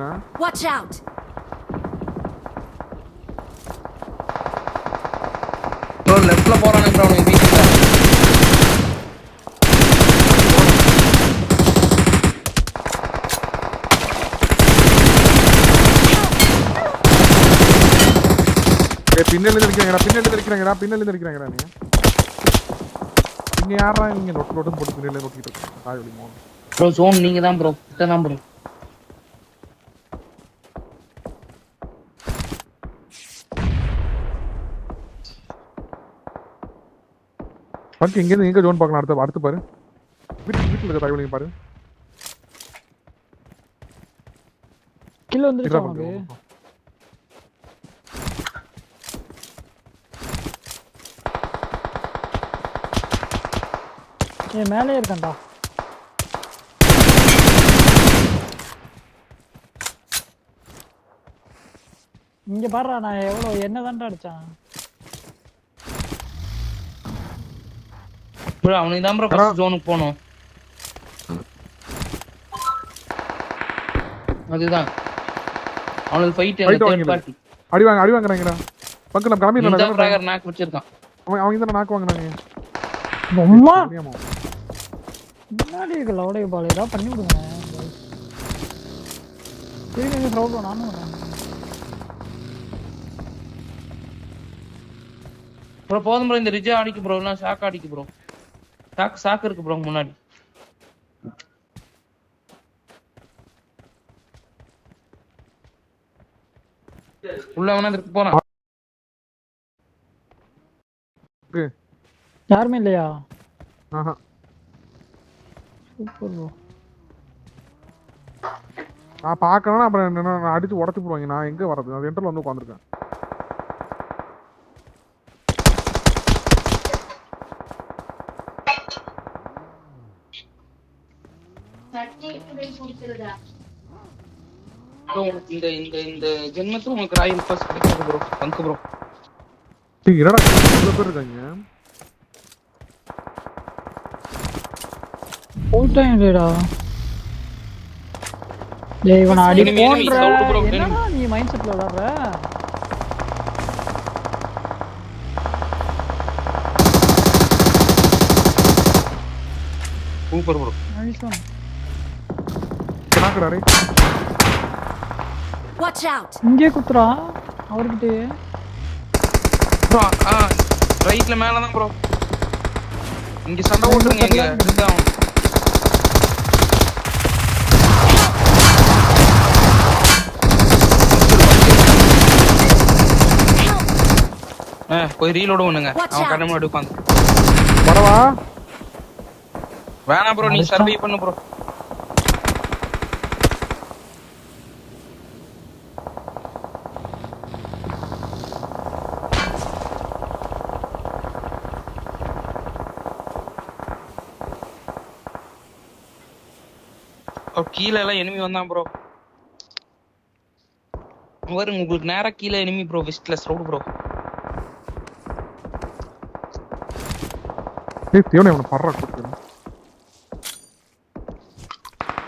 Watch out! bro leftல போறானே bro அவன் வீட்டுல பின்னால நிக்கிறீங்கடா நீ இங்க யாரா நீங்க நோட் போட்டு பின்னால நோட்டிட்டு இருக்கீங்க தாய் வலி மோன் bro zone நீங்க தான் bro கிட்ட தான் bro பங்கு இங்க இருந்து எங்க ஜோன் பார்க்கலாம் அடுத்து பாரு வீட்டுல இருக்க தாய் வலி பாரு கில் வந்துருச்சு அவனுக்கு மேலே இருக்கான்டா இங்க பாருடா நான் எவ்வளவு என்னதான்டா அடிச்சான் bro அவனுக்கு தான் bro ஃபர்ஸ்ட் ஜோனுக்கு போணும் அதுதான் அவனுக்கு ஃபைட் தேர்ட் பார்ட்டி அடி வாங்குறாங்கடா பங்கு நம்ம கிளம்பிடலாம் இந்த ஃப்ராகர் நாக் வச்சிருக்கான் அவங்க தான் நாக்கு வாங்குறாங்க அம்மா முன்னாடி இருக்க லவுடே பால் ஏதாவது பண்ணி விடுங்க திரும்பி ப்ராப்ளம் நானும் வரேன் bro போதும் bro இந்த ரிஜா அடிக்கு bro இல்ல ஷாக் அடிக்கு bro ஷாக் இருக்கு bro முன்னாடி உள்ள அவன இருக்கு போறான் யாருமே இல்லையா ஆஹா சூப்பர் ப்ரோ நான் பார்க்கணும் அப்புறம் என்ன அடிச்சு உடச்சு போடுவாங்க நான் எங்க வரது நான் சென்டர்ல வந்து உட்கார்ந்திருக்கேன் இந்த இந்த இந்த ஜென்மத்துல உங்களுக்கு ராயல் பாஸ் கிடைக்காது bro பங்கு bro என்னடா இவ்வளவு பேர் இருக்காங்க போட்டான்டா டேய் இவன அடி போன்ற என்னடா நீ மைண்ட் செட்ல விளையாடுற சூப்பர் bro நைஸ் ஒன் நாக்குறாரே Watch out! இங்கே குத்துறா அவர்கிட்ட bro ரைட்ல மேல தான் bro இங்க சண்டை ஓடுறீங்க இங்க இதுதான் போய் ரீலோட் பண்ணுங்க அவன் கண்ணு முன்னாடி உட்கார்ந்து வரவா வேணா bro நீ சர்வே பண்ணு bro கீழ எல்லாம் எனிமி வந்தான் ப்ரோ பாருங்க உங்களுக்கு நேரா கீழ எனிமி ப்ரோ வெஸ்ட்லெஸ் ரோட் ப்ரோ ஏய் தேவனே அவன பறற குடுக்குறேன்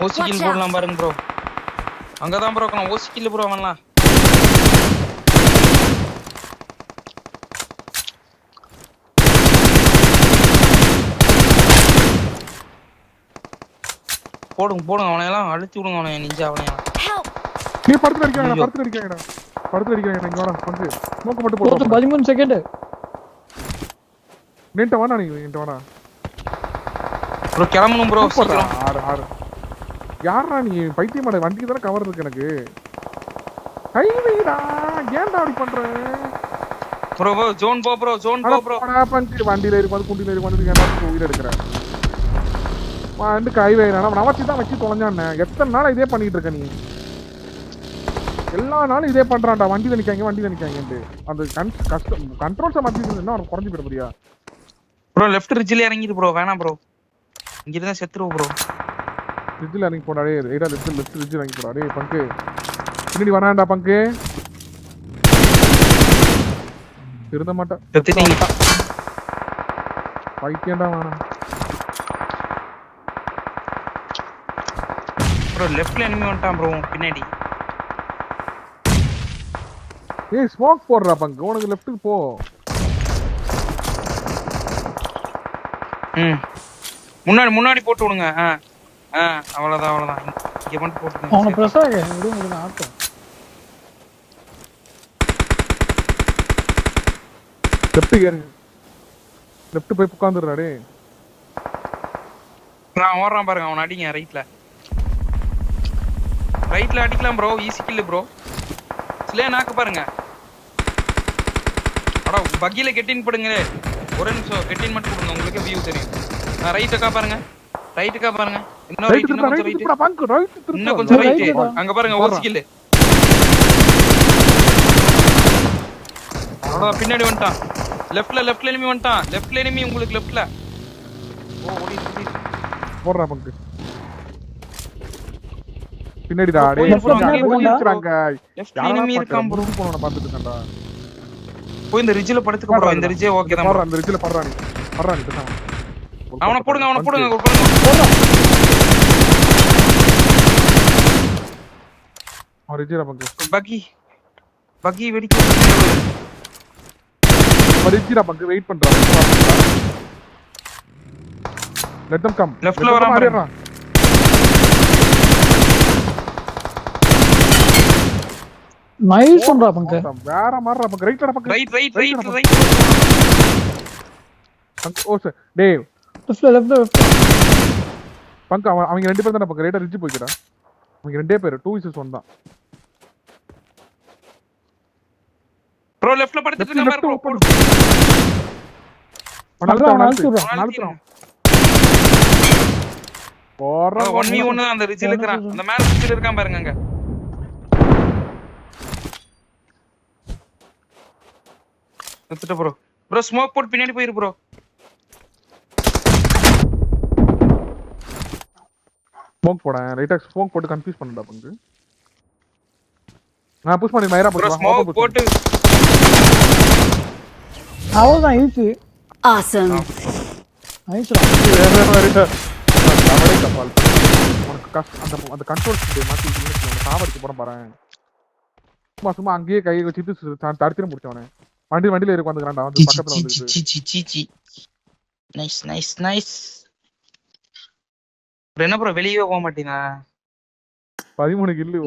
ஓசி கில் போடலாம் பாருங்க ப்ரோ அங்க தான் ப்ரோ நான் ஓசி கில் ப்ரோ அவன்லாம் போடுங்க அவனை எல்லாம் அழுத்தி விடுங்க அவனை நிஞ்சா அவனை நீ படுத்து அடிக்கறடா இங்க வாடா வந்து ஸ்மோக் மட்டும் போடு 13 செகண்ட் நின்ட வாடா நீ நின்ட வாடா ப்ரோ கிளம்பணும் ப்ரோ சீக்கிரம் ஆறு யாரா நீ பைத்தியமாட வண்டிக்கு தான கவர் இருக்கு எனக்கு ஹைவேடா ஏன்டா அப்படி பண்ற ப்ரோ ஜோன் போ ப்ரோ பங்கு வண்டியில இருக்கு குண்டில இருக்கு வந்து ஏன்டா உயிர் எடுக்கற வந்து ஹைவேடா நம்ம நவச்சி தான் வச்சி தொலைஞ்சானே எத்தனை நாள் இதே பண்ணிட்டு இருக்க நீ எல்லா நாளும் இதே பண்றான்டா வண்டியில நிக்காங்க அந்த கண்ட்ரோல்ஸ மாத்திட்டு என்ன அவன் குறஞ்சு போயிட முடியா ப்ரோ லெஃப்ட் ரிட்ஜ்ல இறங்கிடு ப்ரோ வேணாம் ப்ரோ இங்க இருந்தா செத்துரு ப்ரோ ரிட்ஜ்ல இறங்கி போடா டேய் ரைட்டா லெஃப்ட் ரிட்ஜ் இறங்கி போடா டேய் பங்கு பின்னாடி வரான்டா பங்கு திருந்த மாட்டா செத்துட்டீங்க பைத்தியம்டா வாடா ப்ரோ லெஃப்ட்ல எனிமி வந்துட்டான் ப்ரோ பின்னாடி ஏய் ஸ்மோக் போடுறா பங்கு உனக்கு லெஃப்ட்டுக்கு போ. முன்னாடி முன்னாடி போட்டு விடுங்க. அவ்வளவுதான் இங்க மட்டும் போட்டு அவனை பிரஸ் ஆக விடுங்க ஆட்டம். லெஃப்ட் கேரு. லெஃப்ட் போய் உட்கார்ந்துடுறா டேய். நான் ஓடுறான் பாருங்க, அவன் அடிங்க ரைட்ல அடிக்கலாம் ப்ரோ. Easy kill bro. ஸ்லே நாக்கு பாருங்க. அட பக்கில கெட்டின் போடுங்க. ஒரு நிமிஷம் கெட்டின் மட்டும் போடுங்க, உங்களுக்கு வியூ தெரியும். ரைட்டுக்கா பாருங்க. இன்னும் ரைட், இன்னும் கொஞ்சம் ரைட். இன்னும் கொஞ்சம் ரைட். அங்க பாருங்க ஒரு ஸ்கில். அட பின்னாடி வந்துட்டான். லெஃப்ட்ல எனிமி வந்துட்டான். லெஃப்ட்ல எனிமி உங்களுக்கு லெஃப்ட்ல. ஓடி போடுறா பங்கு. பின்னாடிடா டேய். போயிடுறாங்க. லெஃப்ட்ல எனிமி இருக்கான் ப்ரோ. போறவன பாத்துட்டு இருக்கேன்டா. போய் இந்த ரிட்ஜ்ல படுத்துக்க ப்ரோ. இந்த ரிட்ஜ் ஓகே தான் ப்ரோ. அந்த ரிட்ஜ்ல படுறா நீ பேசாம. அவனை போடுங்க. அவன் ரிட்ஜ்ல பங்கு. பக்கி வெடிக்க. ரிட்ஜ்ல பங்கு வெயிட் பண்றான். Let them come. லெஃப்ட்ல வரான் பாருங்க. நைஸ் பண்றா பங்க. வேற மாறறா பங்கு. ரைட்ல பங்கு. ரைட். பங்கு ஓ சார் டேய். லெஃப்ட். பங்கு அவங்க ரெண்டு பேர் தான பங்கு. ரைட்டா ரிட்ஜ் போய்க்கடா. அவங்க ரெண்டே பேர் 2-1 தான். ப்ரோ லெஃப்ட்ல படுத்துட்டு இருக்க பாரு ப்ரோ. நாலுத்துறோம். போறா 1v1 தான் அந்த ரிட்ஜ்ல இருக்கான். அந்த மேல ரிட்ஜ்ல இருக்கான் பாருங்க அங்க. எடுத்துட்டு ப்ரோ ஸ்மோக் போட் பின்னாடி போயிரு ப்ரோ. ஸ்மோக் போட ரைட்டா ஸ்மோக் போட்டு கன்ஃபியூஸ் பண்ணடா பங்கு. நான் புஷ் பண்ணி மைரா ப்ரோ ஸ்மோக் போட்டு. அவ்வளவுதான் ஈஸி. Awesome. நைஸ்டா. அவரே கபால். உனக்கு அந்த கண்ட்ரோல் ஸ்பீட் மாத்தி உனக்கு சாவடிச்சு போறேன் பாரு. சும்மா அங்கேயே கையை வச்சிட்டு தடுத்துற முடிச்சவனே. வண்டியில இருக்கு வந்துக்கறான்டா. வந்து பக்கத்துல வந்து. நைஸ். என்ன ப்ரோ வெளியவே போக மாட்டீங்க? 13 கில்லு.